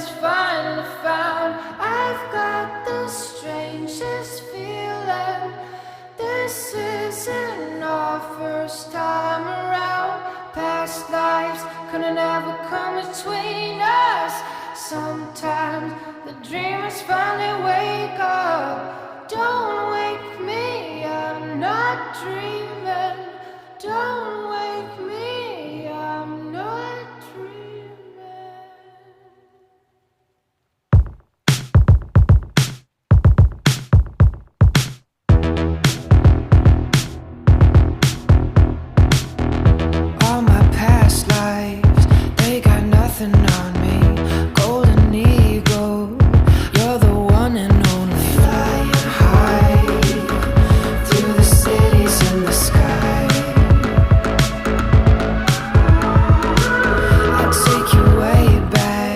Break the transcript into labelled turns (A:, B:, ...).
A: was finally found. I've got the strangest feeling. This isn't our first time around. Past lives couldn't ever come between us. Sometimes the dreamers finally wake up. Don't